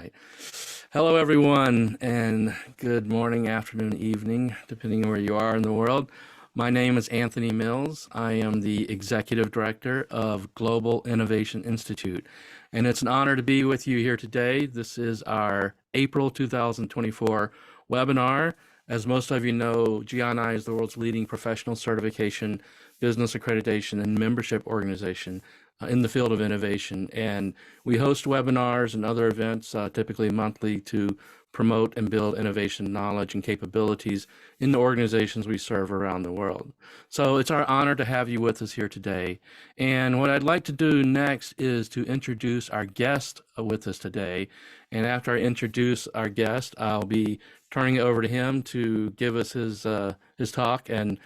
right. Hello, everyone, and good morning, afternoon, evening, depending on where you are in the world. My name is Anthony Mills. I am the Executive Director of Global Innovation Institute, and it's an honor to be with you here today. This is our April 2024 webinar. As most of you know, GII is the world's leading professional certification, business accreditation, and membership organization in the field of innovation. And we host webinars and other events, typically monthly, to promote and build innovation knowledge and capabilities in the organizations we serve around the world. So it's our honor to have you with us here today. And what I'd like to do next is to introduce our guest with us today. And after I introduce our guest, I'll be turning it over to him to give us his talk and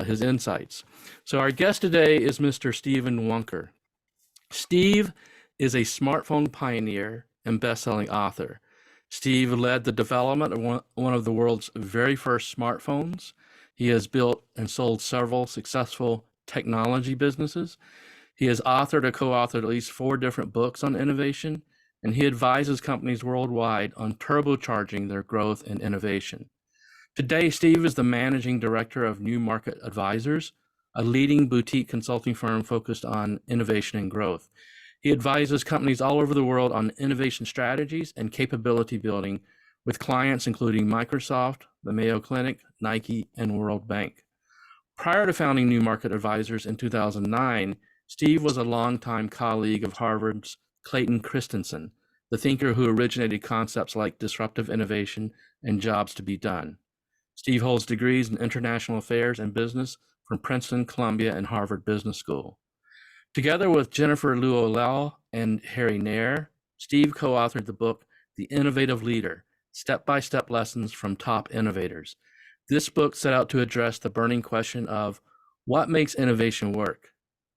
his insights. So our guest today is Mr. Stephen Wunker. Steve is a smartphone pioneer and best-selling author. Steve led the development of one of the world's very first smartphones. He has built and sold several successful technology businesses. He has authored or co-authored at least 4 different books on innovation, and he advises companies worldwide on turbocharging their growth and innovation. Today, Steve is the managing director of New Market Advisors, a leading boutique consulting firm focused on innovation and growth. He advises companies all over the world on innovation strategies and capability building with clients including Microsoft, the Mayo Clinic, Nike, and World Bank. Prior to founding New Market Advisors in 2009, Steve was a longtime colleague of Harvard's Clayton Christensen, the thinker who originated concepts like disruptive innovation and jobs to be done. Steve holds degrees in international affairs and business from Princeton, Columbia, and Harvard Business School. Together with Jennifer Luolel and Harry Nair, Steve co-authored the book, The Innovative Leader, Step-by-Step Lessons from Top Innovators. This book set out to address the burning question of what makes innovation work,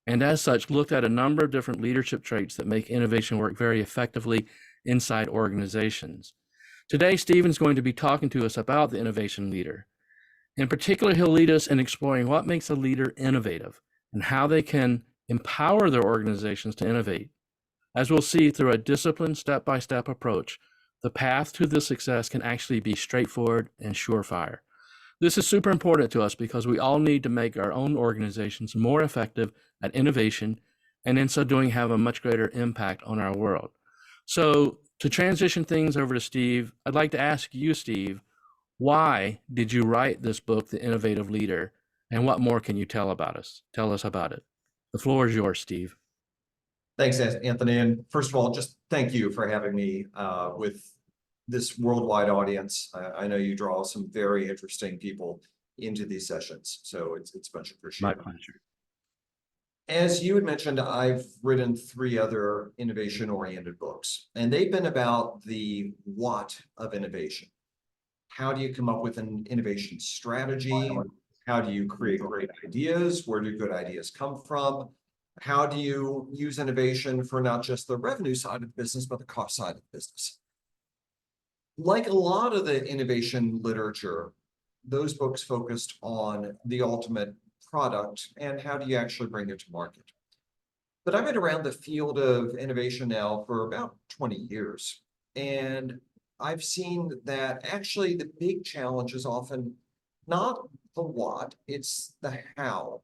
and as such looked at a number of different leadership traits that make innovation work very effectively inside organizations. Today, Stephen's going to be talking to us about the innovation leader. In particular, he'll lead us in exploring what makes a leader innovative and how they can empower their organizations to innovate. As we'll see through a disciplined step-by-step approach, the path to this success can actually be straightforward and surefire. This is super important to us because we all need to make our own organizations more effective at innovation, and in so doing have a much greater impact on our world. So to transition things over to Steve, I'd like to ask you, Steve, why did you write this book, The Innovative Leader, and what more can you tell us about it? The floor is yours, Steve. Thanks, Anthony. And first of all, just thank you for having me with this worldwide audience. I know you draw some very interesting people into these sessions, so it's much appreciated. My pleasure. As you had mentioned, I've written 3 other innovation-oriented books, and they've been about the what of innovation. How do you come up with an innovation strategy? How do you create great ideas? Where do good ideas come from? How do you use innovation for not just the revenue side of the business, but the cost side of the business? Like a lot of the innovation literature, those books focused on the ultimate product and how do you actually bring it to market. But I've been around the field of innovation now for about 20 years, and I've seen that actually the big challenge is often not the what, it's the how.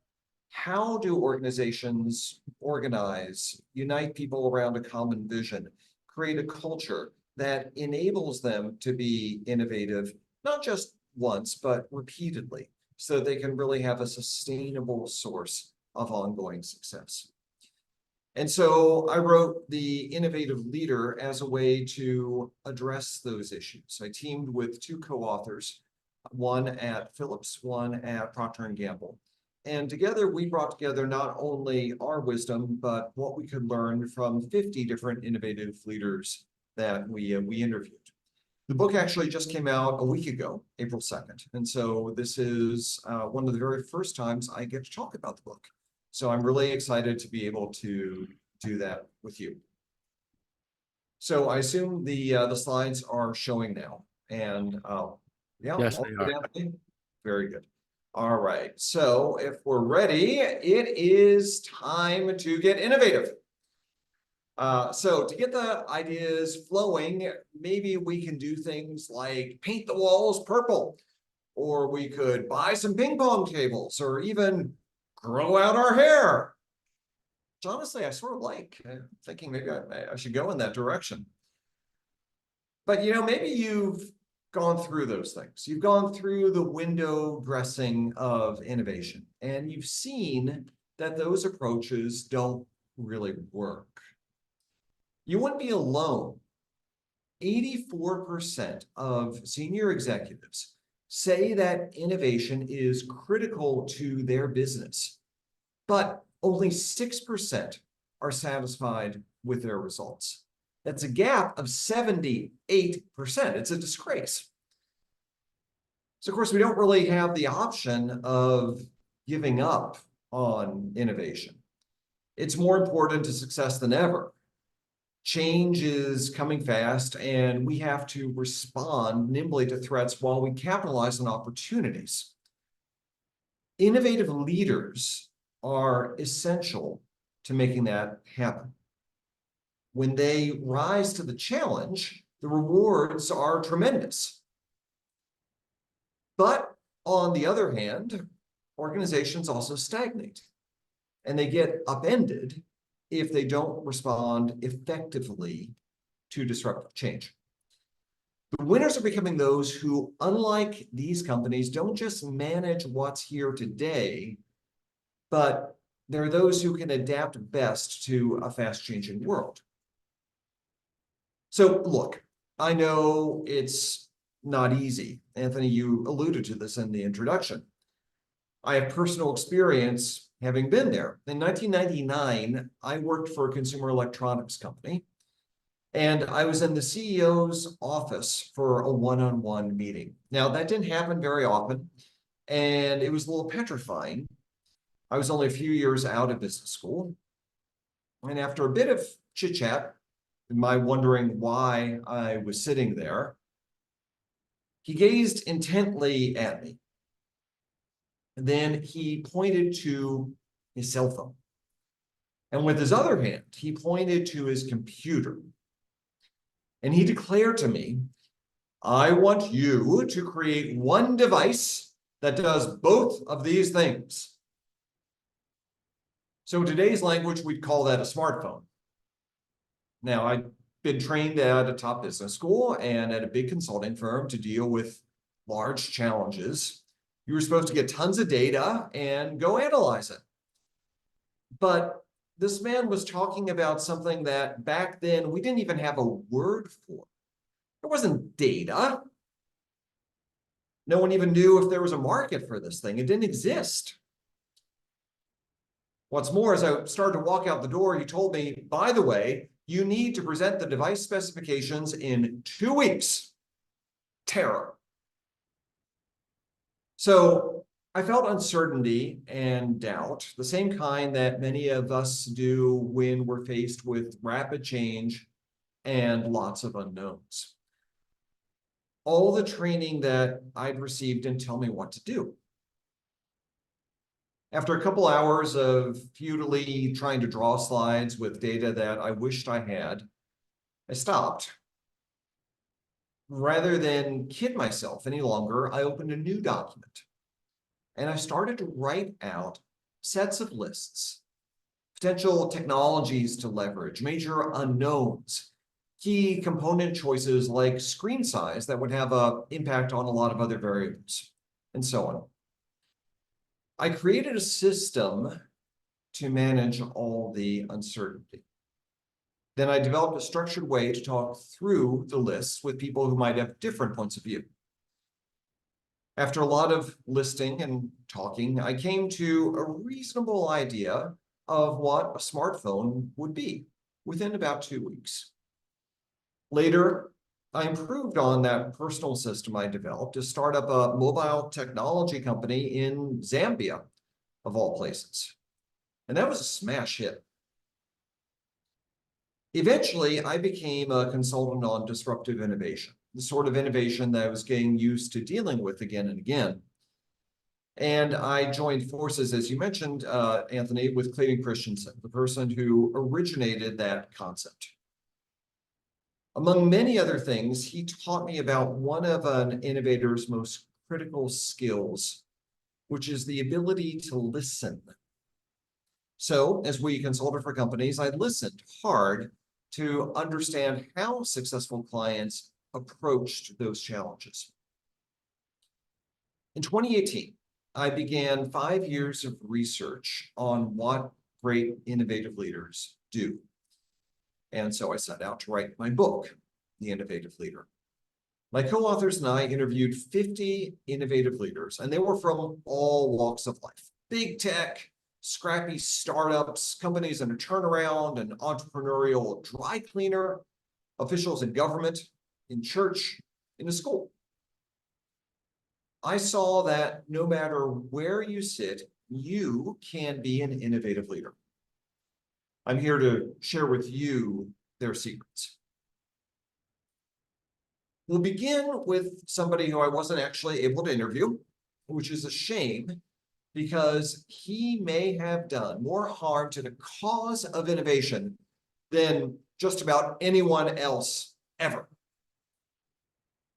How do organizations organize, unite people around a common vision, create a culture that enables them to be innovative, not just once, but repeatedly, so they can really have a sustainable source of ongoing success. And so I wrote The Innovative Leader as a way to address those issues. I teamed with 2 co-authors, one at Philips, one at Procter & Gamble. And together we brought together not only our wisdom, but what we could learn from 50 different innovative leaders that we interviewed. The book actually just came out a week ago, April 2nd. And so this is one of the very first times I get to talk about the book. So I'm really excited to be able to do that with you. So I assume the slides are showing now. And yeah, yes, they are. Very good. All right. So if we're ready, it is time to get innovative. So to get the ideas flowing, maybe we can do things like paint the walls purple, or we could buy some ping pong tables, or even grow out our hair. Which honestly, I sort of like. I'm thinking maybe I should go in that direction. But maybe you've gone through those things. You've gone through the window dressing of innovation, and you've seen that those approaches don't really work. You wouldn't be alone. 84% of senior executives say that innovation is critical to their business, but only 6% are satisfied with their results. That's a gap of 78%. It's a disgrace. So, of course, we don't really have the option of giving up on innovation. It's more important to success than ever. Change is coming fast, and we have to respond nimbly to threats while we capitalize on opportunities. Innovative leaders are essential to making that happen. When they rise to the challenge, the rewards are tremendous. But on the other hand, organizations also stagnate, and they get upended if they don't respond effectively to disruptive change. The winners are becoming those who, unlike these companies, don't just manage what's here today, but they're those who can adapt best to a fast-changing world. So look, I know it's not easy. Anthony, you alluded to this in the introduction. I have personal experience having been there. In 1999, I worked for a consumer electronics company, and I was in the CEO's office for a one-on-one meeting. Now, that didn't happen very often, and it was a little petrifying. I was only a few years out of business school, and after a bit of chit-chat, my wondering why I was sitting there, he gazed intently at me. Then he pointed to his cell phone. And with his other hand, he pointed to his computer. And he declared to me, I want you to create one device that does both of these things. So in today's language, we'd call that a smartphone. Now, I'd been trained at a top business school and at a big consulting firm to deal with large challenges. You were supposed to get tons of data and go analyze it. But this man was talking about something that back then we didn't even have a word for. There wasn't data. No one even knew if there was a market for this thing. It didn't exist. What's more, as I started to walk out the door, he told me, by the way, you need to present the device specifications in 2 weeks. Terror. So I felt uncertainty and doubt, the same kind that many of us do when we're faced with rapid change and lots of unknowns. All the training that I'd received didn't tell me what to do. After a couple hours of futilely trying to draw slides with data that I wished I had, I stopped. Rather than kid myself any longer, I opened a new document. And I started to write out sets of lists, potential technologies to leverage, major unknowns, key component choices like screen size that would have an impact on a lot of other variables, and so on. I created a system to manage all the uncertainty. Then I developed a structured way to talk through the lists with people who might have different points of view. After a lot of listing and talking, I came to a reasonable idea of what a smartphone would be within about 2 weeks. Later, I improved on that personal system I developed to start up a mobile technology company in Zambia, of all places. And that was a smash hit. Eventually, I became a consultant on disruptive innovation, the sort of innovation that I was getting used to dealing with again and again. And I joined forces, as you mentioned, Anthony, with Clayton Christensen, the person who originated that concept. Among many other things, he taught me about one of an innovator's most critical skills, which is the ability to listen. So as we consulted for companies, I listened hard to understand how successful clients approached those challenges. In 2018, I began 5 years of research on what great innovative leaders do. And so I set out to write my book, The Innovative Leader. My co-authors and I interviewed 50 innovative leaders, and they were from all walks of life. Big tech, scrappy startups, companies in a turnaround, an entrepreneurial dry cleaner, officials in government, in church, in a school. I saw that no matter where you sit, you can be an innovative leader. I'm here to share with you their secrets. We'll begin with somebody who I wasn't actually able to interview, which is a shame because he may have done more harm to the cause of innovation than just about anyone else ever.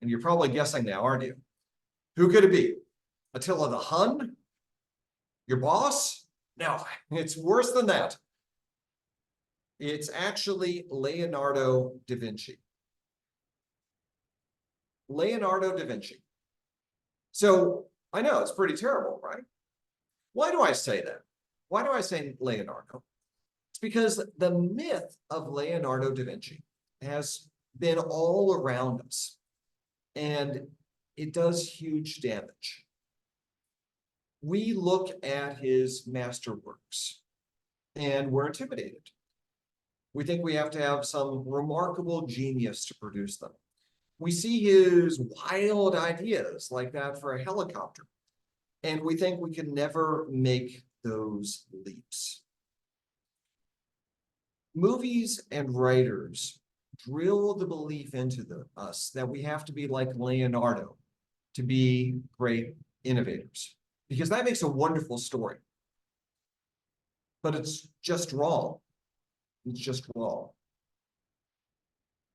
And you're probably guessing now, aren't you? Who could it be? Attila the Hun? Your boss? No, it's worse than that. It's actually Leonardo da Vinci. Leonardo da Vinci. So I know it's pretty terrible, right? Why do I say that? Why do I say Leonardo? It's because the myth of Leonardo da Vinci has been all around us, and it does huge damage. We look at his masterworks and we're intimidated. We think we have to have some remarkable genius to produce them. We see his wild ideas like that for a helicopter, and we think we can never make those leaps. Movies and writers drill the belief into us that we have to be like Leonardo to be great innovators, because that makes a wonderful story. But it's just wrong. It's just wrong.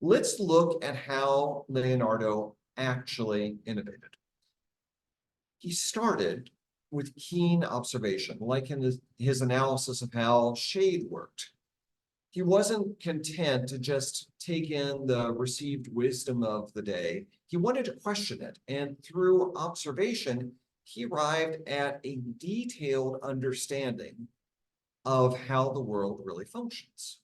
Let's look at how Leonardo actually innovated. He started with keen observation, like in his analysis of how shade worked. He wasn't content to just take in the received wisdom of the day. He wanted to question it, and through observation, he arrived at a detailed understanding of how the world really functions.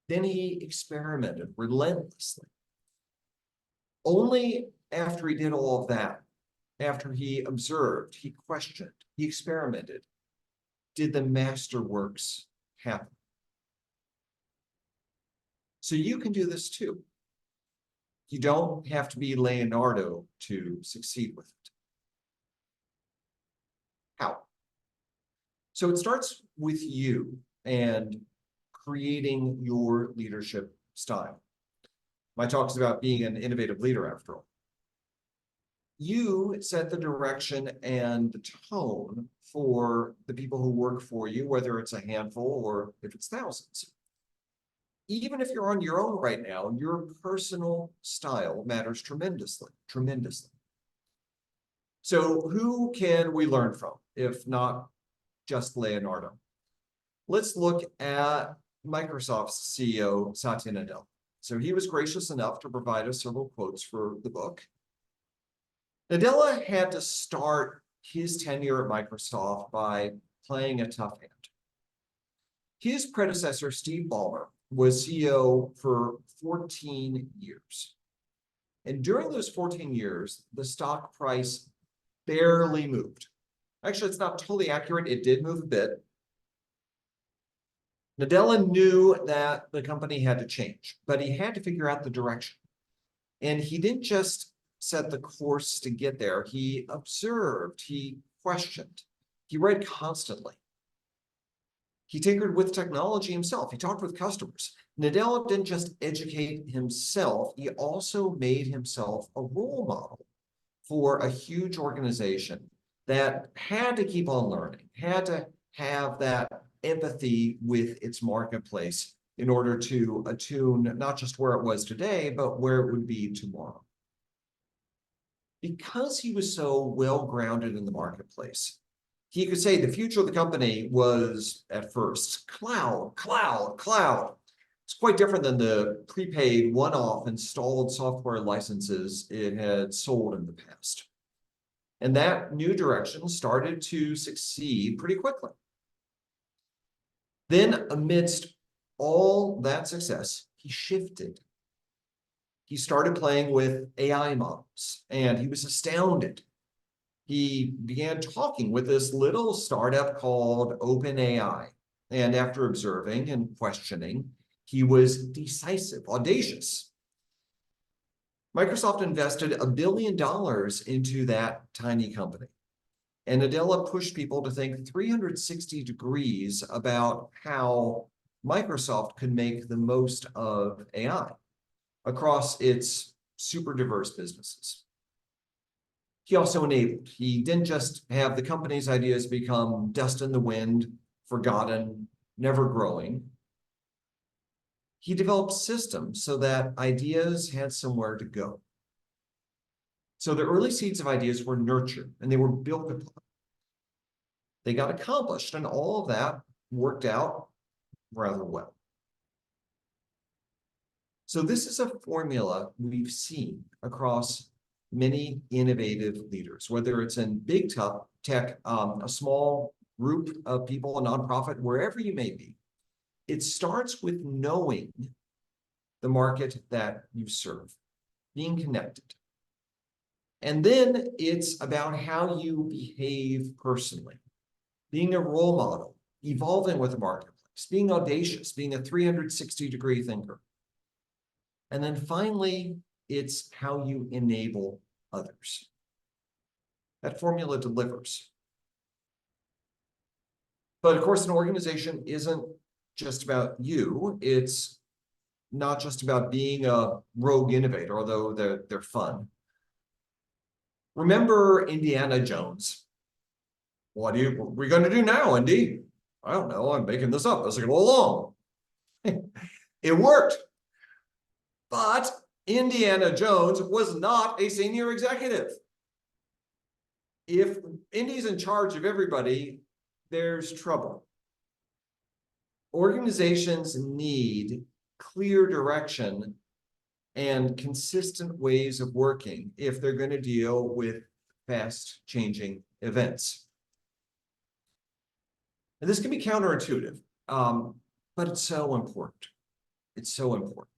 Then he experimented relentlessly. Only after he did all of that, after he observed, he questioned, he experimented, did the masterworks happen. So you can do this too. You don't have to be Leonardo to succeed with it. How? So it starts with you and creating your leadership style. My talk is about being an innovative leader, after all. You set the direction and the tone for the people who work for you, whether it's a handful or if it's thousands. Even if you're on your own right now, your personal style matters tremendously, tremendously. So who can we learn from, if not just Leonardo? Let's look at Microsoft's CEO, Satya Nadella. So he was gracious enough to provide us several quotes for the book. Nadella had to start his tenure at Microsoft by playing a tough hand. His predecessor, Steve Ballmer, was CEO for 14 years. And during those 14 years, the stock price barely moved. Actually, it's not totally accurate. It did move a bit. Nadella knew that the company had to change, but he had to figure out the direction. And he didn't just set the course to get there. He observed, he questioned, he read constantly. He tinkered with technology himself. He talked with customers. Nadella didn't just educate himself, he also made himself a role model for a huge organization that had to keep on learning, had to have that empathy with its marketplace in order to attune not just where it was today, but where it would be tomorrow. Because he was so well grounded in the marketplace, he could say the future of the company was at first cloud, cloud, cloud. It's quite different than the prepaid one-off installed software licenses it had sold in the past. And that new direction started to succeed pretty quickly. Then, amidst all that success, he shifted. He started playing with AI models, and he was astounded. He began talking with this little startup called OpenAI. And after observing and questioning, he was decisive, audacious. Microsoft invested $1 billion into that tiny company. And Nadella pushed people to think 360 degrees about how Microsoft could make the most of AI across its super diverse businesses. He also enabled. He didn't just have the company's ideas become dust in the wind, forgotten, never growing. He developed systems so that ideas had somewhere to go. So the early seeds of ideas were nurtured and they were built upon. They got accomplished, and all of that worked out rather well. So this is a formula we've seen across many innovative leaders, whether it's in big tech, a small group of people, a nonprofit, wherever you may be. It starts with knowing the market that you serve, being connected. And then it's about how you behave personally, being a role model, evolving with the marketplace, being audacious, being a 360-degree thinker. And then finally, it's how you enable others. That formula delivers. But of course, an organization isn't just about you. It's not just about being a rogue innovator, although they're fun. Remember Indiana Jones? What are we going to do now, Indy? I don't know. I'm making this up as I go along. It worked. But Indiana Jones was not a senior executive. If Indy's in charge of everybody, there's trouble. Organizations need clear direction and consistent ways of working if they're going to deal with fast changing events. And this can be counterintuitive, but it's so important. It's so important.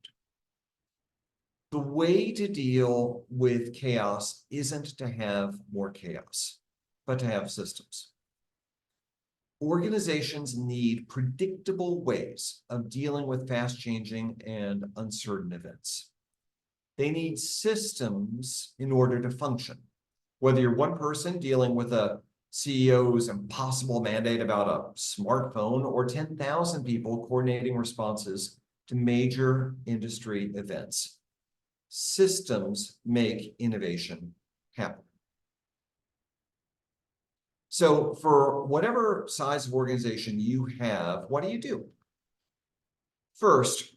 The way to deal with chaos isn't to have more chaos, but to have systems. Organizations need predictable ways of dealing with fast-changing and uncertain events. They need systems in order to function. Whether you're one person dealing with a CEO's impossible mandate about a smartphone or 10,000 people coordinating responses to major industry events. Systems make innovation happen. So for whatever size of organization you have, what do? First,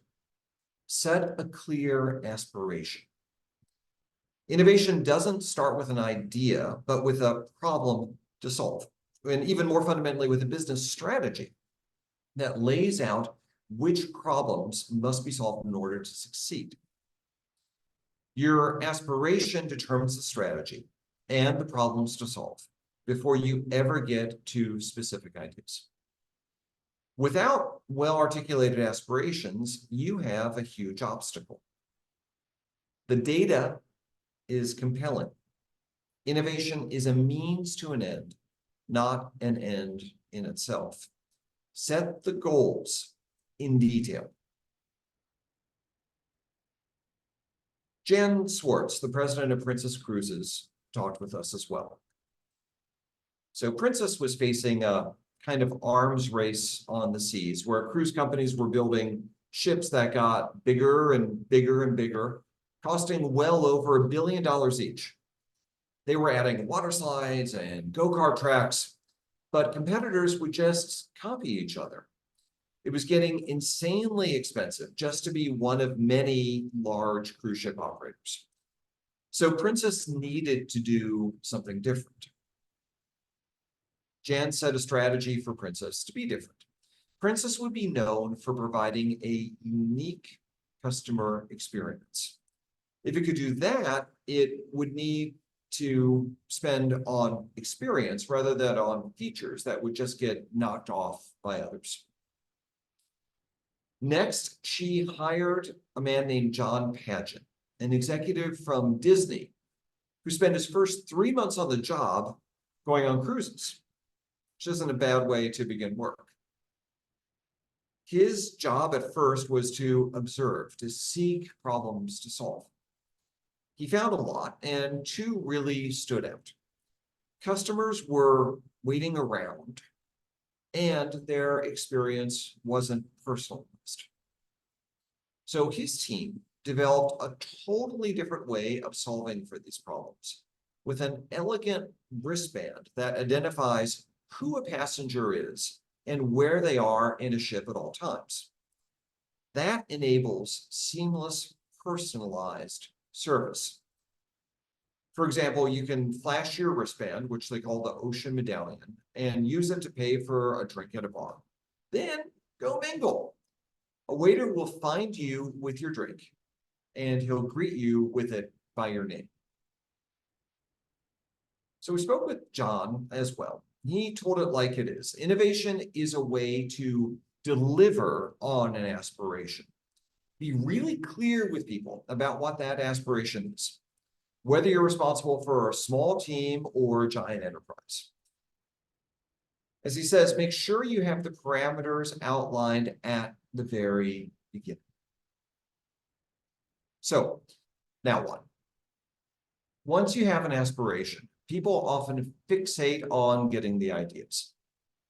set a clear aspiration. Innovation doesn't start with an idea, but with a problem to solve. And even more fundamentally, with a business strategy that lays out which problems must be solved in order to succeed. Your aspiration determines the strategy and the problems to solve before you ever get to specific ideas. Without well-articulated aspirations, you have a huge obstacle. The data is compelling. Innovation is a means to an end, not an end in itself. Set the goals in detail. Jan Swartz, the president of Princess Cruises, talked with us as well. So Princess was facing a kind of arms race on the seas, where cruise companies were building ships that got bigger and bigger and bigger, costing well over $1 billion each. They were adding water slides and go-kart tracks, but competitors would just copy each other. It was getting insanely expensive just to be one of many large cruise ship operators. So Princess needed to do something different. Jan set a strategy for Princess to be different. Princess would be known for providing a unique customer experience. If it could do that, it would need to spend on experience rather than on features that would just get knocked off by others. Next, she hired a man named John Paget, an executive from Disney, who spent his first 3 months on the job going on cruises, which isn't a bad way to begin work. His job at first was to observe, to seek problems to solve. He found a lot, and two really stood out. Customers were waiting around, and their experience wasn't personalized. So his team developed a totally different way of solving for these problems with an elegant wristband that identifies who a passenger is and where they are in a ship at all times. That enables seamless, personalized service. For example, you can flash your wristband, which they call the Ocean Medallion, and use it to pay for a drink at a bar. Then go mingle. A waiter will find you with your drink, and he'll greet you with it by your name. So we spoke with John as well. He told it like it is. Innovation is a way to deliver on an aspiration. Be really clear with people about what that aspiration is, whether you're responsible for a small team or a giant enterprise. As he says, make sure you have the parameters outlined at the very beginning. So now what? Once you have an aspiration, people often fixate on getting the ideas.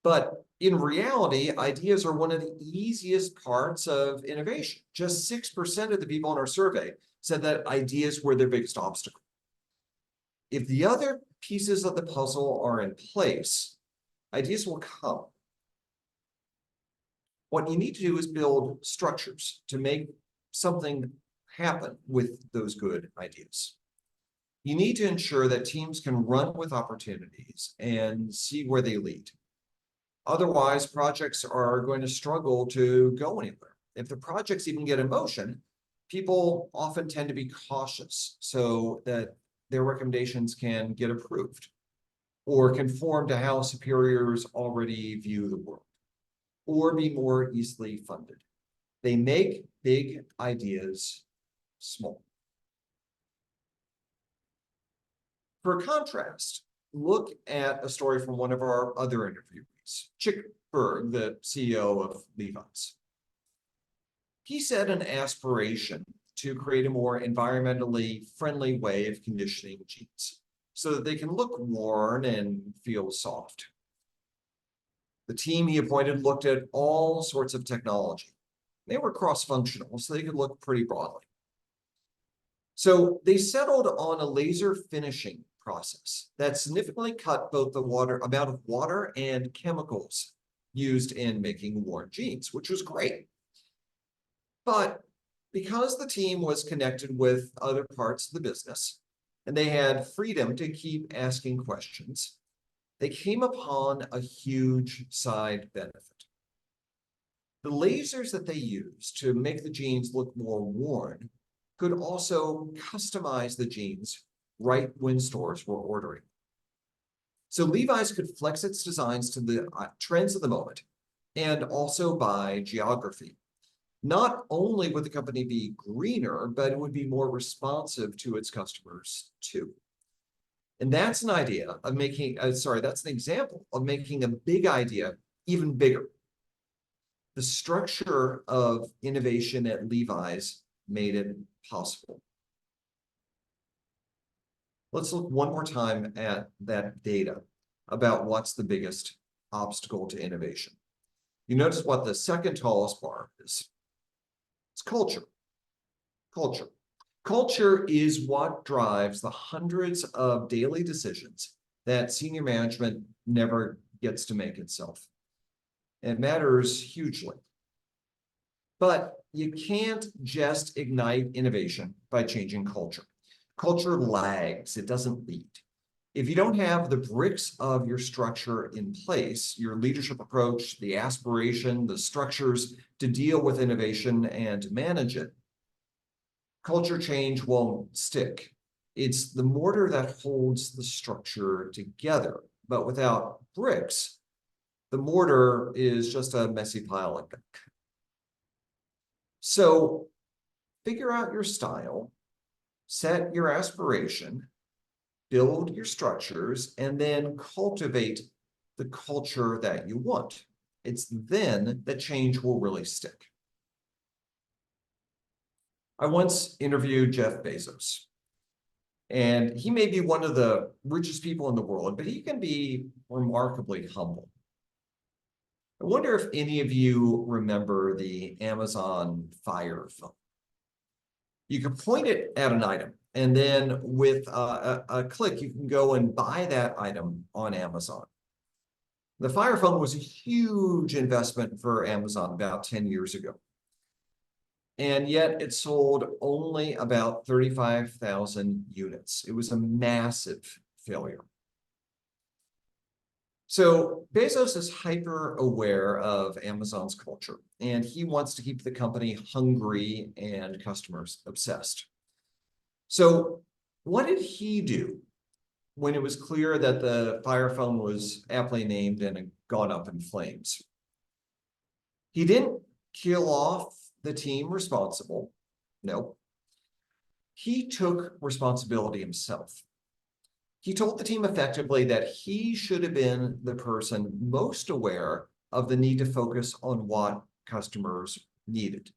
But in reality, ideas are one of the easiest parts of innovation. Just 6% of the people in our survey said that ideas were their biggest obstacle. If the other pieces of the puzzle are in place, ideas will come. What you need to do is build structures to make something happen with those good ideas. You need to ensure that teams can run with opportunities and see where they lead. Otherwise, projects are going to struggle to go anywhere. If the projects even get in motion, people often tend to be cautious so that their recommendations can get approved or conform to how superiors already view the world or be more easily funded. They make big ideas small. For contrast, look at a story from one of our other interviewees, Chick Bergh, the CEO of Levi's. He set an aspiration to create a more environmentally friendly way of conditioning jeans so that they can look worn and feel soft. The team he appointed looked at all sorts of technology. They were cross-functional, so they could look pretty broadly. So they settled on a laser finishing process that significantly cut both the amount of water and chemicals used in making worn jeans, which was great. But because the team was connected with other parts of the business and they had freedom to keep asking questions, they came upon a huge side benefit. The lasers that they used to make the jeans look more worn could also customize the jeans right when stores were ordering. So Levi's could flex its designs to the trends of the moment and also by geography. Not only would the company be greener, but it would be more responsive to its customers too. And that's an idea of making, that's an example of making a big idea even bigger. The structure of innovation at Levi's made it possible. Let's look one more time at that data about what's the biggest obstacle to innovation. You notice what the second tallest bar is. It's culture. Culture. Culture is what drives the hundreds of daily decisions that senior management never gets to make itself. It matters hugely. But you can't just ignite innovation by changing culture. Culture lags, it doesn't lead. If you don't have the bricks of your structure in place, your leadership approach, the aspiration, the structures to deal with innovation and to manage it, culture change won't stick. It's the mortar that holds the structure together. But without bricks, the mortar is just a messy pile of gunk. So figure out your style, set your aspiration, build your structures, and then cultivate the culture that you want. It's then that change will really stick. I once interviewed Jeff Bezos, and he may be one of the richest people in the world, but he can be remarkably humble. I wonder if any of you remember the Amazon Fire phone. You can point it at an item, and then with a click, you can go and buy that item on Amazon. The Fire phone was a huge investment for Amazon about 10 years ago. And yet it sold only about 35,000 units. It was a massive failure. So Bezos is hyper aware of Amazon's culture, and he wants to keep the company hungry and customers obsessed. So what did he do when it was clear that the Fire phone was aptly named and had gone up in flames? He didn't kill off the team responsible. No. He took responsibility himself. He told the team effectively that he should have been the person most aware of the need to focus on what customers needed.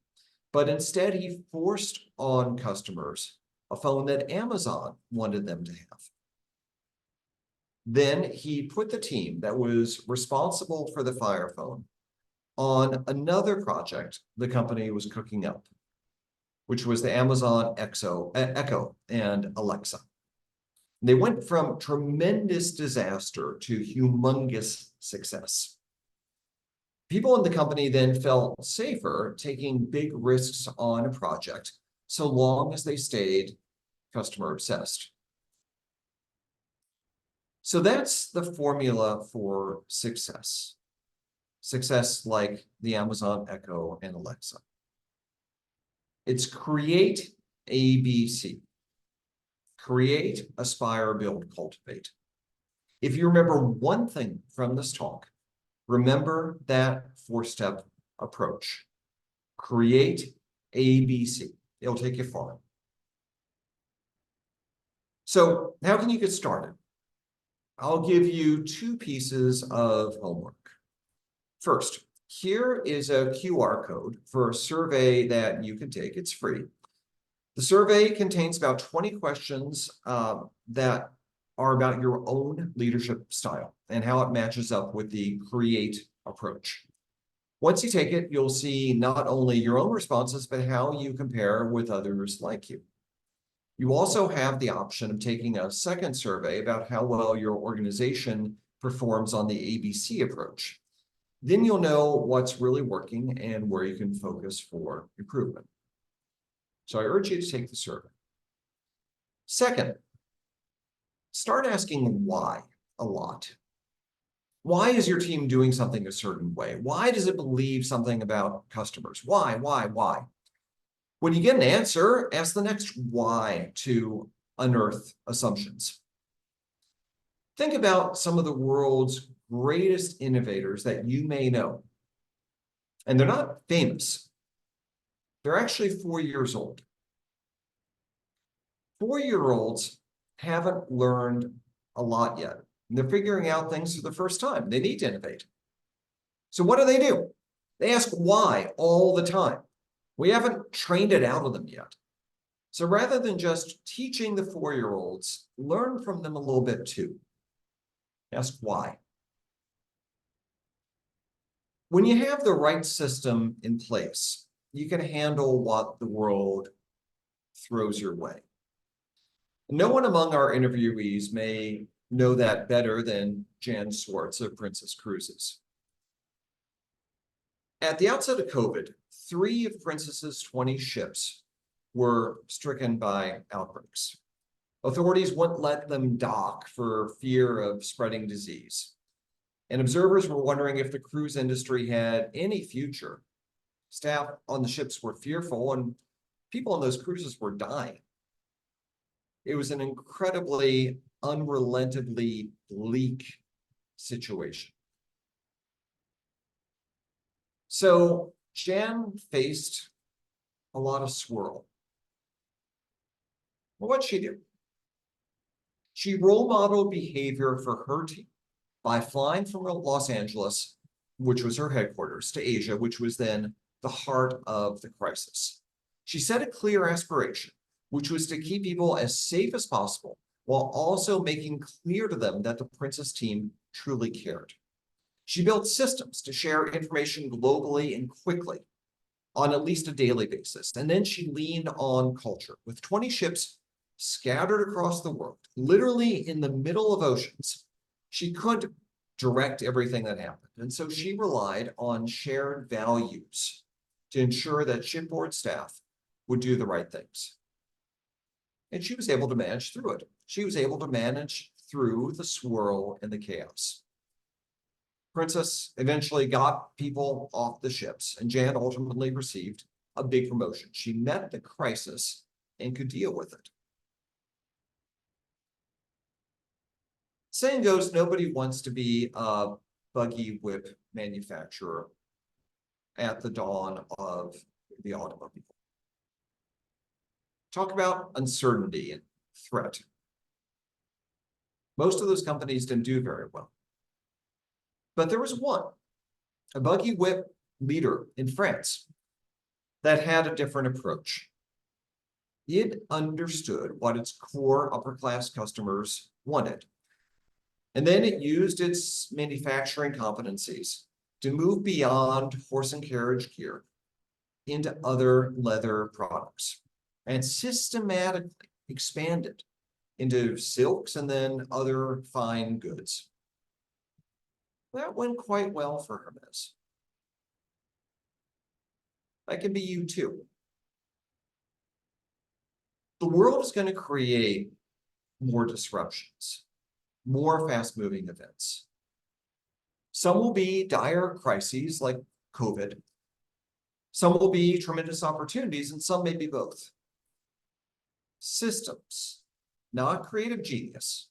But instead, he forced on customers a phone that Amazon wanted them to have. Then he put the team that was responsible for the Fire phone on another project the company was cooking up, which was the Amazon Echo and Alexa. They went from tremendous disaster to humongous success. People in the company then felt safer taking big risks on a project so long as they stayed customer obsessed. So that's the formula for success. Success like the Amazon Echo and Alexa. It's create ABC. Create, aspire, build, cultivate. If you remember one thing from this talk, remember that four-step approach. Create ABC. It'll take you far. So how can you get started? I'll give you two pieces of homework. First, here is a QR code for a survey that you can take. It's free. The survey contains about 20 questions that are about your own leadership style and how it matches up with the create approach. Once you take it, you'll see not only your own responses, but how you compare with others like you. You also have the option of taking a second survey about how well your organization performs on the ABC approach. Then you'll know what's really working and where you can focus for improvement. So I urge you to take the survey. Second, start asking why a lot. Why is your team doing something a certain way? Why does it believe something about customers? Why? When you get an answer, ask the next why to unearth assumptions. Think about some of the world's greatest innovators that you may know. And they're not famous. They're actually 4 years old. 4-year-olds haven't learned a lot yet. They're figuring out things for the first time. They need to innovate. So what do? They ask why all the time. We haven't trained it out of them yet. So rather than just teaching the 4-year-olds, learn from them a little bit too. Ask why. When you have the right system in place, you can handle what the world throws your way. No one among our interviewees may know that better than Jan Swartz of Princess Cruises. At the outset of COVID, 3 of Princess's 20 ships were stricken by outbreaks. Authorities wouldn't let them dock for fear of spreading disease. And observers were wondering if the cruise industry had any future. Staff on the ships were fearful, and people on those cruises were dying. It was an incredibly, unrelentingly bleak situation. So Jan faced a lot of swirl. Well, what'd she do? She role modeled behavior for her team by flying from Los Angeles, which was her headquarters, to Asia, which was then the heart of the crisis. She set a clear aspiration, which was to keep people as safe as possible, while also making clear to them that the Princess team truly cared. She built systems to share information globally and quickly on at least a daily basis. And then she leaned on culture. With 20 ships scattered across the world, literally in the middle of oceans, she couldn't direct everything that happened. And so she relied on shared values to ensure that shipboard staff would do the right things. And she was able to manage through it. She was able to manage through the swirl and the chaos. Princess eventually got people off the ships, and Jan ultimately received a big promotion. She met the crisis and could deal with it. Saying goes, nobody wants to be a buggy whip manufacturer at the dawn of the automobile. Talk about uncertainty and threat. Most of those companies didn't do very well. But there was one, a buggy whip leader in France, that had a different approach. It understood what its core upper-class customers wanted. And then it used its manufacturing competencies to move beyond horse and carriage gear into other leather products and systematically expanded into silks and then other fine goods. That went quite well for Hermes. That can be you too. The world is going to create more disruptions, more fast-moving events. Some will be dire crises like COVID. Some will be tremendous opportunities, and some may be both. Systems, not creative genius,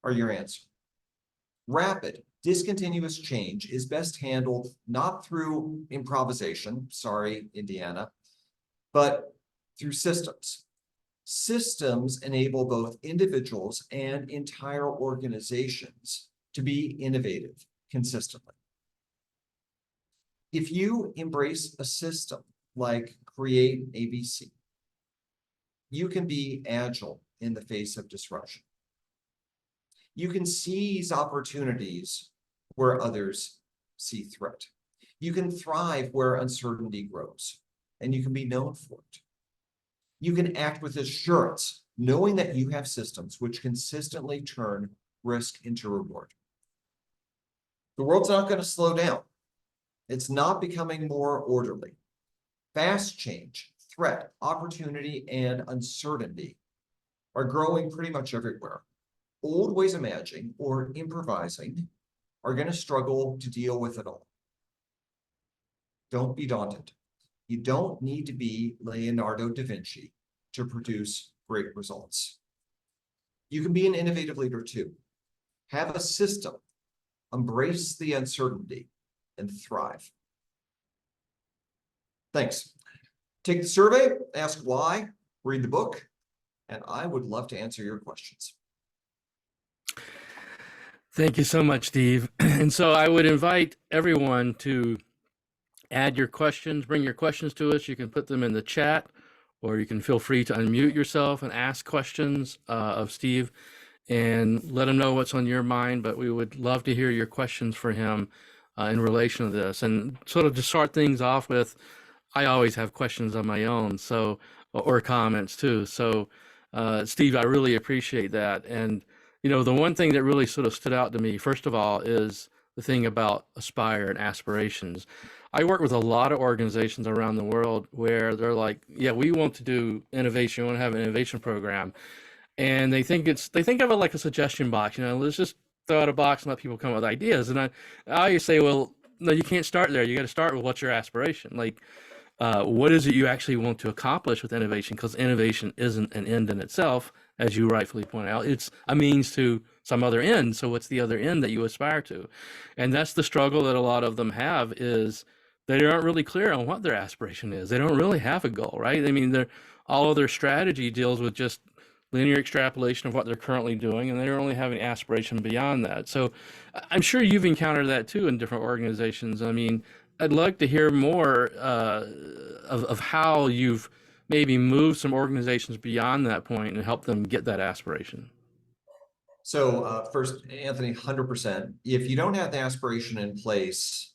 are your answer. Rapid, discontinuous change is best handled not through improvisation, sorry, Indiana, but through systems. Systems enable both individuals and entire organizations to be innovative consistently. If you embrace a system like Create ABC, you can be agile in the face of disruption. You can seize opportunities where others see threat. You can thrive where uncertainty grows, and you can be known for it. You can act with assurance, knowing that you have systems which consistently turn risk into reward. The world's not going to slow down. It's not becoming more orderly. Fast change, threat, opportunity, and uncertainty are growing pretty much everywhere. Old ways of managing or improvising are going to struggle to deal with it all. Don't be daunted. You don't need to be Leonardo da Vinci to produce great results. You can be an innovative leader too. Have a system, embrace the uncertainty, and thrive. Thanks. Take the survey, ask why, read the book, and I would love to answer your questions. Thank you so much, Steve. And so I would invite everyone to add your questions, bring your questions to us. You can put them in the chat, or you can feel free to unmute yourself and ask questions of Steve and let him know what's on your mind. But we would love to hear your questions for him in relation to this. And sort of to start things off with, I always have questions on my own. So or comments too. So, Steve, I really appreciate that. And, the one thing that really sort of stood out to me, first of all, is the thing about aspire and aspirations. I work with a lot of organizations around the world where they're like, yeah, we want to do innovation, we want to have an innovation program. And they think of it like a suggestion box, let's just throw out a box and let people come up with ideas. And I always say, well, no, you can't start there. You got to start with what's your aspiration. Like, what is it you actually want to accomplish with innovation? Because innovation isn't an end in itself, as you rightfully point out. It's a means to some other end. So what's the other end that you aspire to? And that's the struggle that a lot of them have is they aren't really clear on what their aspiration is. They don't really have a goal, right? I mean, all of their strategy deals with just linear extrapolation of what they're currently doing, and they don't really have any aspiration beyond that. So I'm sure you've encountered that too in different organizations. I mean, I'd like to hear more of how you've maybe moved some organizations beyond that point and help them get that aspiration. So first, Anthony, 100%. If you don't have the aspiration in place,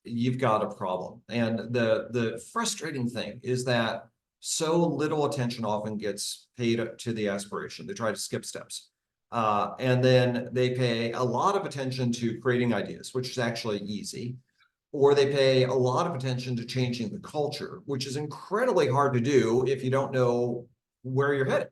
you've got a problem. And the frustrating thing is that so little attention often gets paid to the aspiration. They try to skip steps. And then they pay a lot of attention to creating ideas, which is actually easy. Or they pay a lot of attention to changing the culture, which is incredibly hard to do if you don't know where you're headed.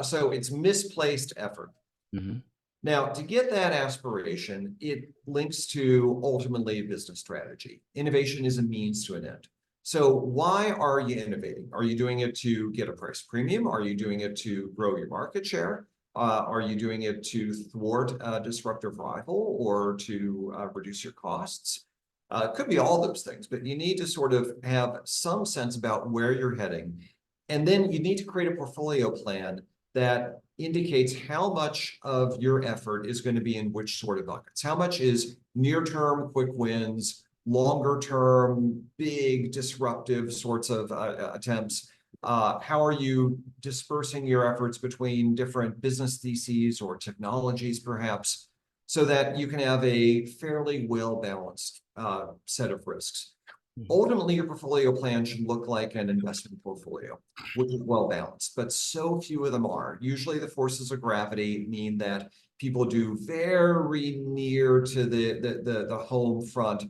So it's misplaced effort. Mm-hmm. Now, to get that aspiration, it links to ultimately business strategy. Innovation is a means to an end. So why are you innovating? Are you doing it to get a price premium? Are you doing it to grow your market share? Are you doing it to thwart a disruptive rival or to reduce your costs? It could be all those things, but you need to sort of have some sense about where you're heading. And then you need to create a portfolio plan that indicates how much of your effort is going to be in which sort of buckets. How much is near-term quick wins, longer-term, big disruptive sorts of attempts? How are you dispersing your efforts between different business theses or technologies, perhaps, so that you can have a fairly well-balanced set of risks? Ultimately, your portfolio plan should look like an investment portfolio, which is well balanced, but so few of them are. Usually the forces of gravity mean that people do very near to the home front,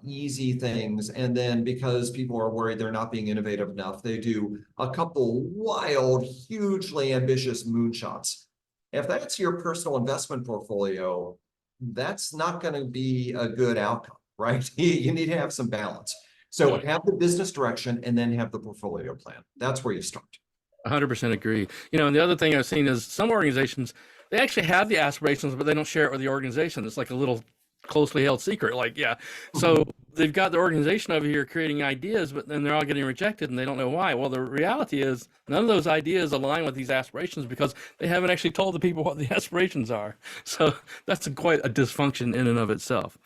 easy things. And then because people are worried they're not being innovative enough, they do a couple wild, hugely ambitious moonshots. If that's your personal investment portfolio, that's not going to be a good outcome. Right? You need to have some balance. So have the business direction and then have the portfolio plan. That's where you start. 100% agree. And the other thing I've seen is some organizations, they actually have the aspirations, but they don't share it with the organization. It's like a little closely held secret. Like, yeah. So they've got the organization over here creating ideas, but then they're all getting rejected and they don't know why. Well, the reality is none of those ideas align with these aspirations because they haven't actually told the people what the aspirations are. So that's quite a dysfunction in and of itself.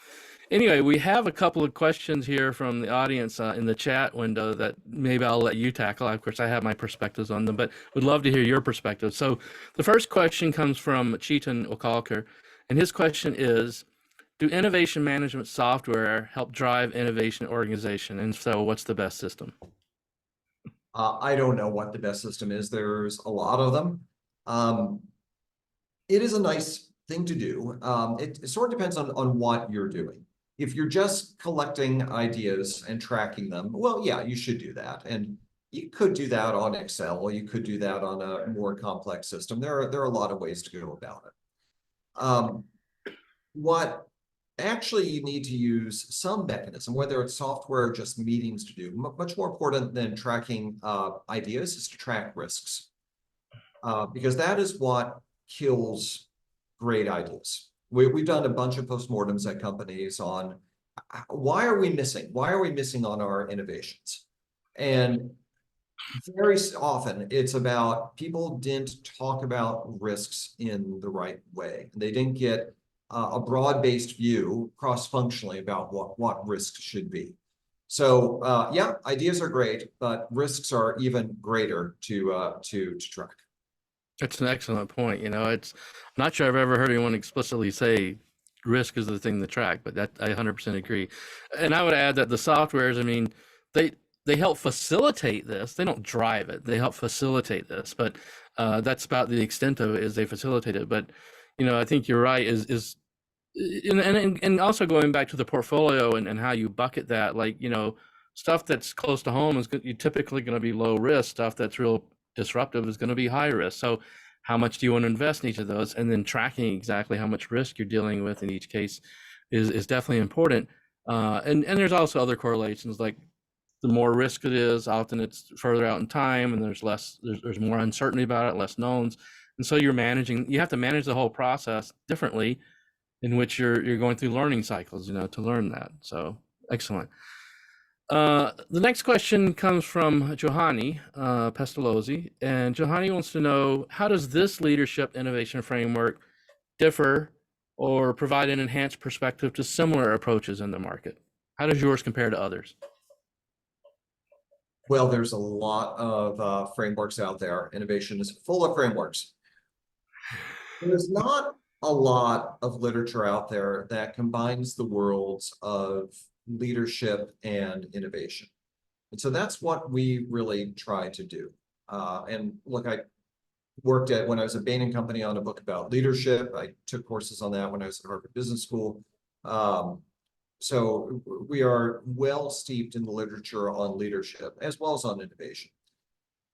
Anyway, we have a couple of questions here from the audience in the chat window that maybe I'll let you tackle. Of course, I have my perspectives on them, but would love to hear your perspective. So the first question comes from Chetan Okalkar, and his question is, do innovation management software help drive innovation organization? And so what's the best system? I don't know what the best system is. There's a lot of them. It is a nice thing to do. It sort of depends on what you're doing. If you're just collecting ideas and tracking them, well, yeah, you should do that. And you could do that on Excel. You could do that on a more complex system. There are a lot of ways to go about it. What actually you need to use some mechanism, whether it's software or just meetings to do, much more important than tracking ideas is to track risks. Because that is what kills great ideas. We've done a bunch of postmortems at companies on why are we missing? Why are we missing on our innovations? And very often it's about people didn't talk about risks in the right way. They didn't get a broad-based view cross-functionally about what risks should be. So yeah, ideas are great, but risks are even greater to track. That's an excellent point. I'm not sure I've ever heard anyone explicitly say risk is the thing to track, but that I 100% agree. And I would add that the softwares, I mean, they they help facilitate this. They don't drive it. They help facilitate this, but that's about the extent of it, is they facilitate it. But I think you're right. And also going back to the portfolio and how you bucket that, like, stuff that's close to home is you typically going to be low risk. Stuff that's real disruptive is going to be high risk. So how much do you want to invest in each of those? And then tracking exactly how much risk you're dealing with in each case is definitely important. And there's also other correlations, like the more risk it is, often it's further out in time, and there's more uncertainty about it, less knowns. And so you have to manage the whole process differently, in which you're going through learning cycles, to learn that. So excellent. The next question comes from Johanny Pestalozzi, and Johanny wants to know, how does this leadership innovation framework differ or provide an enhanced perspective to similar approaches in the market? How does yours compare to others? Well, there's a lot of frameworks out there. Innovation is full of frameworks. There's not a lot of literature out there that combines the worlds of leadership and innovation. And so that's what we really try to do. And look, I worked when I was at Bain & Company on a book about leadership. I took courses on that when I was at Harvard Business School. So we are well steeped in the literature on leadership as well as on innovation.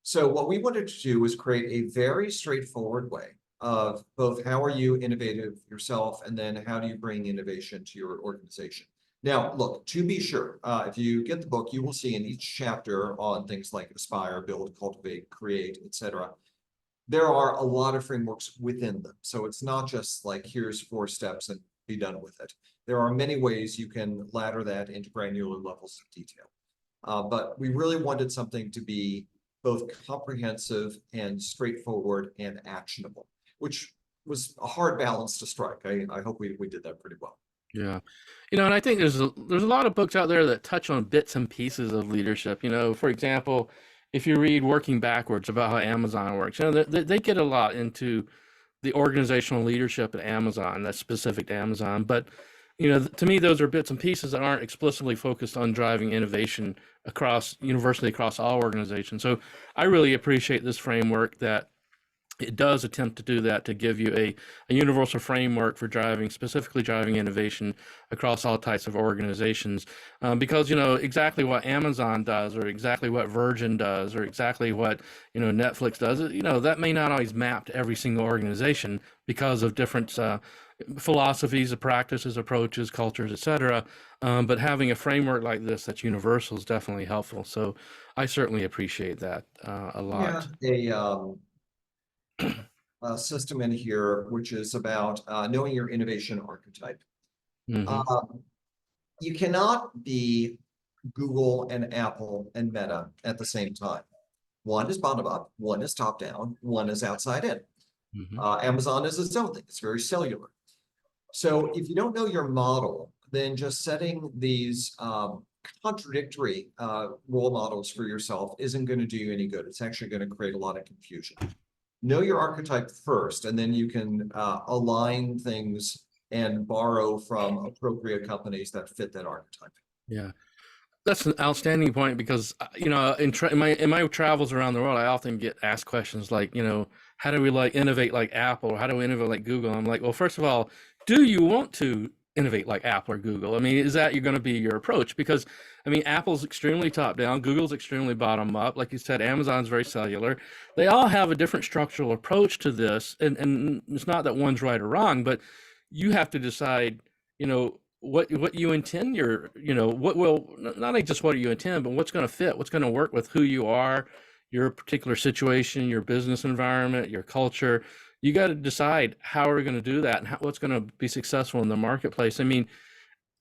So what we wanted to do was create a very straightforward way of both how are you innovative yourself, and then how do you bring innovation to your organization. Now, look, to be sure, if you get the book, you will see in each chapter on things like aspire, build, cultivate, create, etc. There are a lot of frameworks within them. So it's not just like, here's 4 steps and be done with it. There are many ways you can ladder that into granular levels of detail. But we really wanted something to be both comprehensive and straightforward and actionable, which was a hard balance to strike. I hope we did that pretty well. Yeah. And I think there's a lot of books out there that touch on bits and pieces of leadership. For example, if you read Working Backwards about how Amazon works, they get a lot into the organizational leadership at Amazon, that's specific to Amazon. But, to me, those are bits and pieces that aren't explicitly focused on driving innovation universally across all organizations. So I really appreciate this framework that it does attempt to do that, to give you a universal framework for specifically driving innovation across all types of organizations. Because, exactly what Amazon does, or exactly what Virgin does, or exactly what, Netflix does, that may not always map to every single organization because of different philosophies, practices, approaches, cultures, etc. But having a framework like this that's universal is definitely helpful. So I certainly appreciate that a lot. Yeah, a system in here which is about knowing your innovation archetype. Mm-hmm. You cannot be Google and Apple and Meta at the same time. One is bottom up, one is top down, one is outside in. Mm-hmm. Amazon is its own thing. It's very cellular. So if you don't know your model, then just setting these contradictory role models for yourself isn't going to do you any good. It's actually going to create a lot of confusion. Know your archetype first, and then you can align things and borrow from appropriate companies that fit that archetype. Yeah, that's an outstanding point, because in my travels around the world, I often get asked questions like, how do we innovate like Apple, or how do we innovate like Google? I'm like, well, first of all, do you want to innovate like Apple or Google? I mean, is that going to be your approach? Because Apple's extremely top down, Google's extremely bottom up. Like you said, Amazon's very cellular. They all have a different structural approach to this, and it's not that one's right or wrong, but you have to decide, what you intend what will, not only just what you intend, but what's going to fit, what's going to work with who you are, your particular situation, your business environment, your culture. You got to decide how are we going to do that, and what's going to be successful in the marketplace. And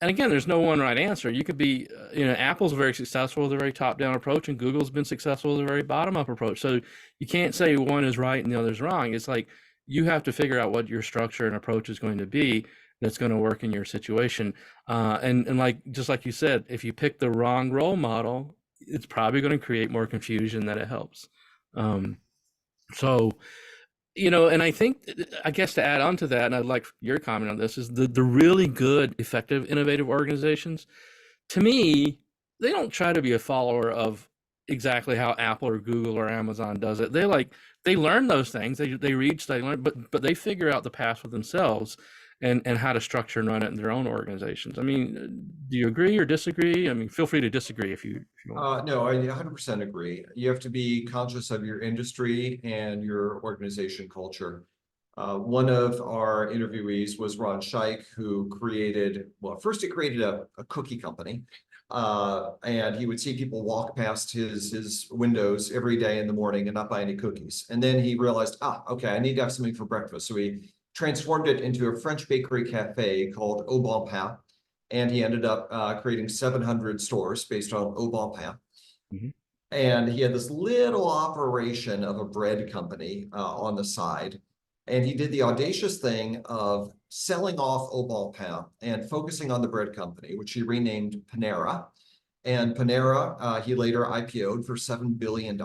again, there's no one right answer. You could be, Apple's very successful with a very top-down approach, and Google's been successful with a very bottom-up approach. So you can't say one is right and the other's wrong. It's like you have to figure out what your structure and approach is going to be that's going to work in your situation. And just like you said, if you pick the wrong role model, it's probably going to create more confusion than it helps. And I guess to add on to that, and I'd like your comment on this, is the really good, effective, innovative organizations. To me, they don't try to be a follower of exactly how Apple or Google or Amazon does it. They learn those things. They read, they learn, but they figure out the path for themselves and how to structure and run it in their own organizations. I mean, do you agree or disagree? I mean, feel free to disagree if you want. No, I 100% agree. You have to be conscious of your industry and your organization culture. One of our interviewees was Ron Shaich, who created, well, first he created a cookie company. And he would see people walk past his windows every day in the morning and not buy any cookies. And then he realized, okay, I need to have something for breakfast. So he transformed it into a French bakery cafe called Au Bon Pain. And he ended up creating 700 stores based on Au Bon Pain. Mm-hmm. And he had this little operation of a bread company on the side. And he did the audacious thing of selling off Au Bon Pain and focusing on the bread company, which he renamed Panera. And Panera, he later IPO'd for $7 billion.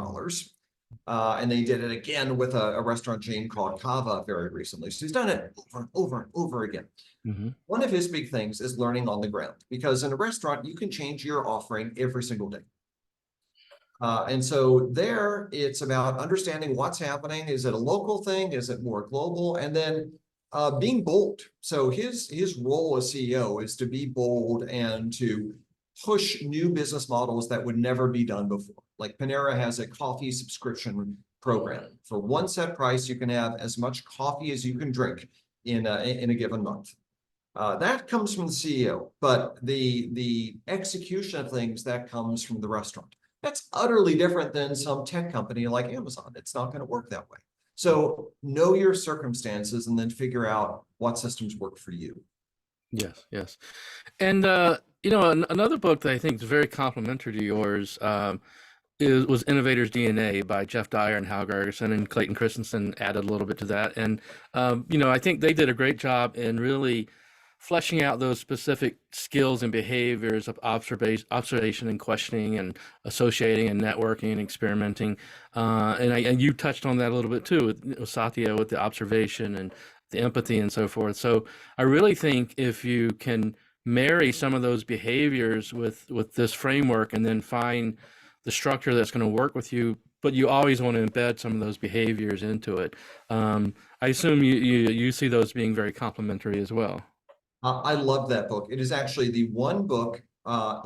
And they did it again with a restaurant chain called Cava very recently. So he's done it over and over and over again. Mm-hmm. One of his big things is learning on the ground, because in a restaurant, you can change your offering every single day. And so there, it's about understanding what's happening. Is it a local thing? Is it more global? And then being bold. So his role as CEO is to be bold and to push new business models that would never be done before. Like Panera has a coffee subscription program. For one set price, you can have as much coffee as you can drink in a given month. That comes from the CEO, but the execution of things, that comes from the restaurant. That's utterly different than some tech company like Amazon. It's not going to work that way. So know your circumstances and then figure out what systems work for you. Yes, yes. And another book that I think is very complementary to yours was Innovators DNA by Jeff Dyer and Hal Gergerson, and Clayton Christensen added a little bit to that. And I think they did a great job in really fleshing out those specific skills and behaviors of observation and questioning and associating and networking and experimenting. And you touched on that a little bit too with Satya, with the observation and the empathy and so forth. So I really think if you can marry some of those behaviors with this framework and then find the structure that's going to work with you, but you always want to embed some of those behaviors into it. I assume you see those being very complementary as well. I love that book. It is actually the one book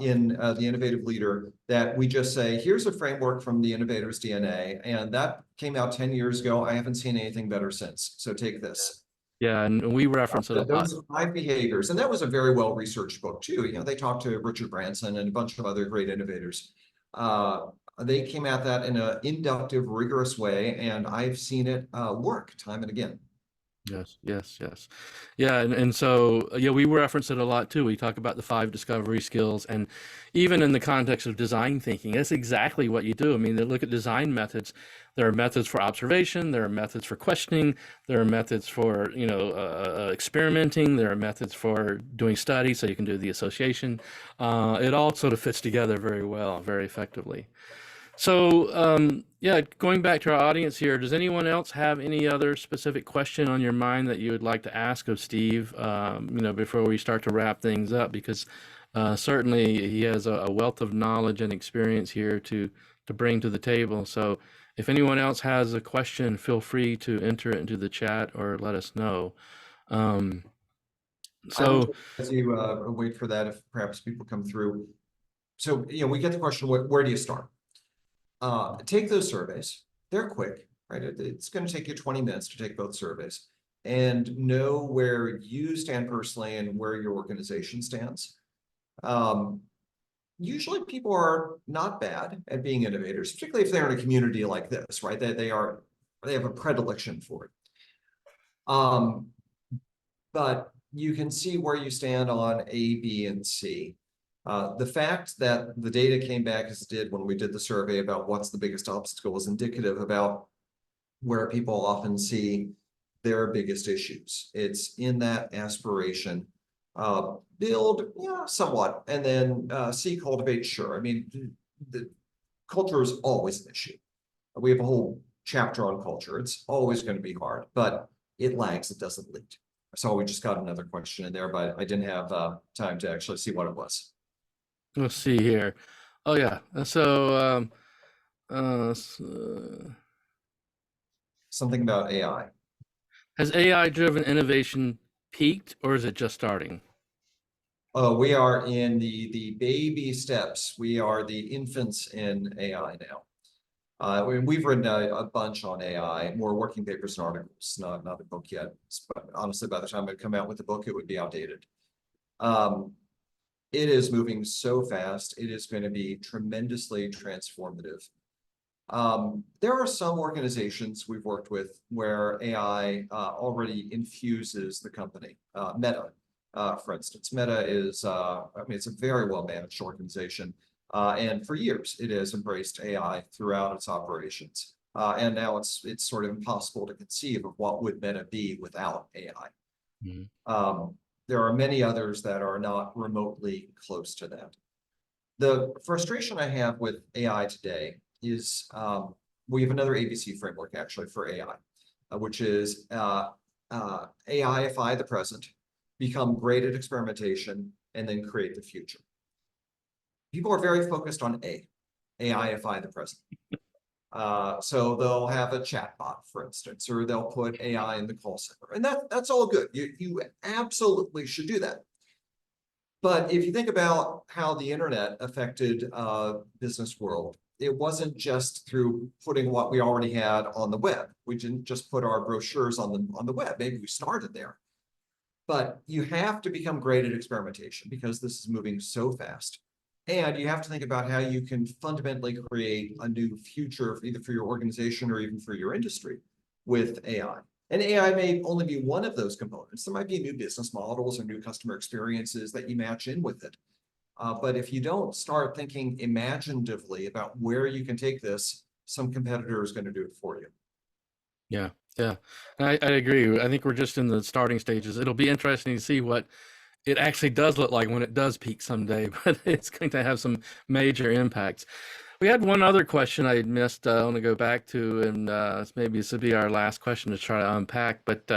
in the Innovative Leader that we just say, here's a framework from the Innovators DNA. And that came out 10 years ago. I haven't seen anything better since. So take this. Yeah, and we reference it a lot. Those 5 behaviors. And that was a very well-researched book too. They talked to Richard Branson and a bunch of other great innovators. They came at that in an inductive, rigorous way. And I've seen it work time and again. Yes, yes, yes. Yeah, and so we reference it a lot too. We talk about the 5 discovery skills, and even in the context of design thinking, that's exactly what you do. I mean, they look at design methods. There are methods for observation, there are methods for questioning, there are methods for experimenting, there are methods for doing studies, so you can do the association. It all sort of fits together very well, very effectively. So, going back to our audience here, does anyone else have any other specific question on your mind that you would like to ask of Steve, before we start to wrap things up? Because certainly he has a wealth of knowledge and experience here to bring to the table. So if anyone else has a question, feel free to enter it into the chat or let us know. As you wait for that, if perhaps people come through. So, we get the question, where do you start? Take those surveys. They're quick, right? It's going to take you 20 minutes to take both surveys and know where you stand personally and where your organization stands. Usually people are not bad at being innovators, particularly if they're in a community like this, right? They have a predilection for it. But you can see where you stand on A, B, and C. The fact that the data came back as it did when we did the survey about what's the biggest obstacle is indicative about where people often see their biggest issues. It's in that aspiration. Build, somewhat, and then C, cultivate, sure. I mean, the culture is always an issue. We have a whole chapter on culture. It's always going to be hard, but it lags, it doesn't lead. So we just got another question in there, but I didn't have time to actually see what it was. Let's see here. Oh yeah. Something about AI. Has AI-driven innovation peaked, or is it just starting? Oh, we are in the baby steps. We are the infants in AI now. We've written a bunch on AI, more working papers and articles, not a book yet. But honestly, by the time I come out with the book, it would be outdated. Um, it is moving so fast. It is going to be tremendously transformative. There are some organizations we've worked with where AI already infuses the company. Meta, for instance. Meta is, I mean, it's a very well managed organization. And for years, it has embraced AI throughout its operations. And now it's sort of impossible to conceive of what would Meta be without AI. Mhm. There are many others that are not remotely close to that. The frustration I have with AI today is we have another ABC framework actually for AI, which is AIify the present, become great at experimentation, and then create the future. People are very focused on AIify the present. So they'll have a chatbot, for instance, or they'll put AI in the call center, and that's all good. You absolutely should do that. But if you think about how the internet affected business world, it wasn't just through putting what we already had on the web. We didn't just put our brochures on the web. Maybe we started there. But you have to become great at experimentation because this is moving so fast. And you have to think about how you can fundamentally create a new future, either for your organization or even for your industry with AI. And AI may only be one of those components. There might be new business models or new customer experiences that you match in with it. But if you don't start thinking imaginatively about where you can take this, some competitor is going to do it for you. Yeah, yeah. I agree. I think we're just in the starting stages. It'll be interesting to see what it actually does look like when it does peak someday, but it's going to have some major impacts. We had one other question I had missed. I want to go back to, and maybe this would be our last question to try to unpack. But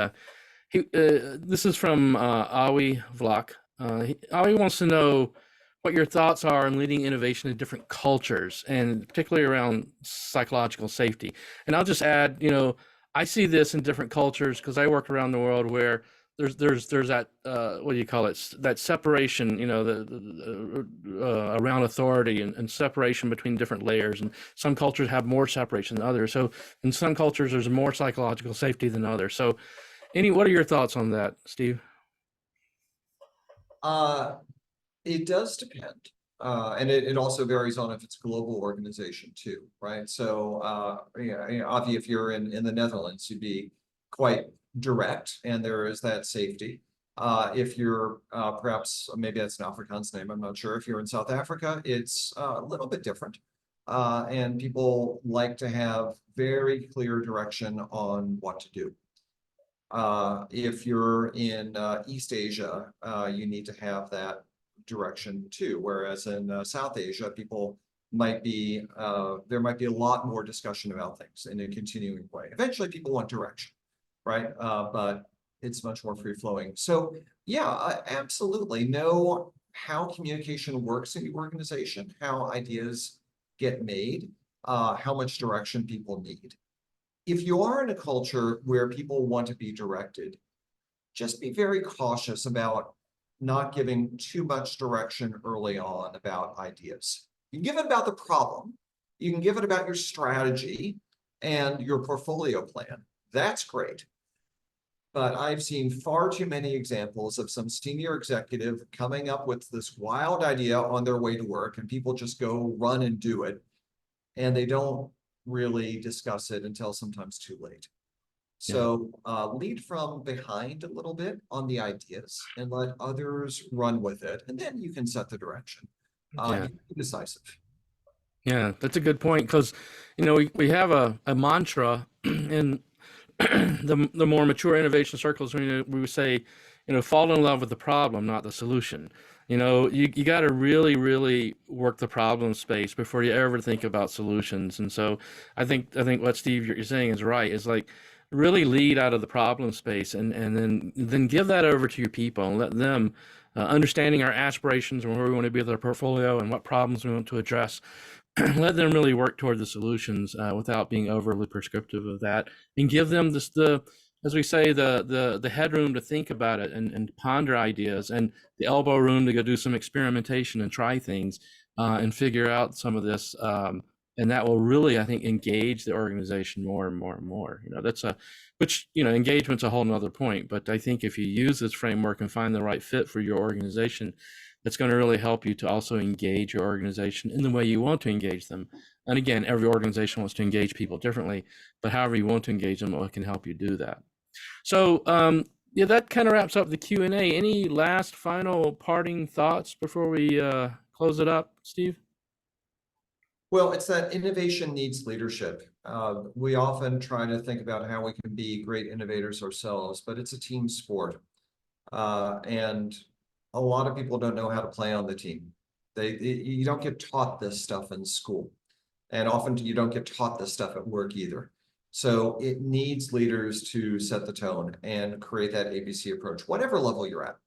this is from Awi Vlok. Awi wants to know what your thoughts are on leading innovation in different cultures, and particularly around psychological safety. And I'll just add, I see this in different cultures because I work around the world where there's that what do you call it, that separation, around authority, and separation between different layers, and some cultures have more separation than others. So in some cultures there's more psychological safety than others. So what are your thoughts on that, Steve? Uh, it does depend. And it also varies on if it's a global organization too, right? So, obviously, if you're in the Netherlands, you'd be quite direct, and there is that safety. If you're perhaps, maybe that's an Afrikaans name, I'm not sure. If you're in South Africa, it's a little bit different. And people like to have very clear direction on what to do. If you're in East Asia, you need to have that direction too. Whereas in South Asia, people might be, there might be a lot more discussion about things in a continuing way. Eventually, people want direction, right? But it's much more free flowing. So yeah, absolutely. Know how communication works in the organization, how ideas get made, how much direction people need. If you are in a culture where people want to be directed, just be very cautious about not giving too much direction early on about ideas. You can give it about the problem, you can give it about your strategy and your portfolio plan. That's great. But I've seen far too many examples of some senior executive coming up with this wild idea on their way to work, and people just go run and do it. And they don't really discuss it until sometimes too late. Yeah. So lead from behind a little bit on the ideas and let others run with it. And then you can set the direction. Yeah. You can be decisive. Yeah, that's a good point because, we have a mantra in the more mature innovation circles. We would say, fall in love with the problem, not the solution. You got to really, really work the problem space before you ever think about solutions. And so I think what Steve you're saying is right. Is like really lead out of the problem space, and then give that over to your people and let them understanding our aspirations and where we want to be with our portfolio and what problems we want to address. Let them really work toward the solutions without being overly prescriptive of that, and give them as we say, the headroom to think about it and ponder ideas, and the elbow room to go do some experimentation and try things and figure out some of this. And that will really, I think, engage the organization more and more and more. Which, engagement's a whole nother point. But I think if you use this framework and find the right fit for your organization, it's going to really help you to also engage your organization in the way you want to engage them. And again, every organization wants to engage people differently, but however you want to engage them, it can help you do that. So yeah, that kind of wraps up the Q&A. Any last final parting thoughts before we close it up, Steve? Well, it's that innovation needs leadership. We often try to think about how we can be great innovators ourselves, but it's a team sport. And a lot of people don't know how to play on the team. You don't get taught this stuff in school. And often you don't get taught this stuff at work either. So it needs leaders to set the tone and create that ABC approach, whatever level you're at.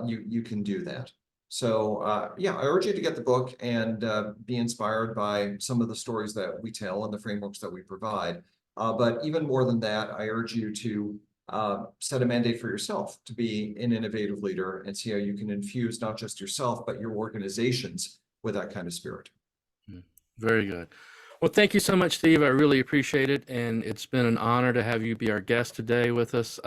You can do that. So yeah, I urge you to get the book and be inspired by some of the stories that we tell and the frameworks that we provide. But even more than that, I urge you to set a mandate for yourself to be an innovative leader and see how you can infuse not just yourself, but your organizations with that kind of spirit. Very good. Well, thank you so much, Steve. I really appreciate it. And it's been an honor to have you be our guest today with us.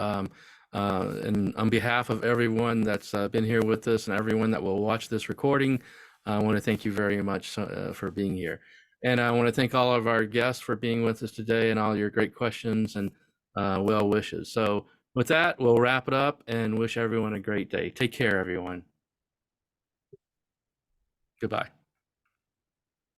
And on behalf of everyone that's been here with us and everyone that will watch this recording, I want to thank you very much for being here. And I want to thank all of our guests for being with us today and all your great questions and well wishes. So with that, we'll wrap it up and wish everyone a great day. Take care, everyone. Goodbye.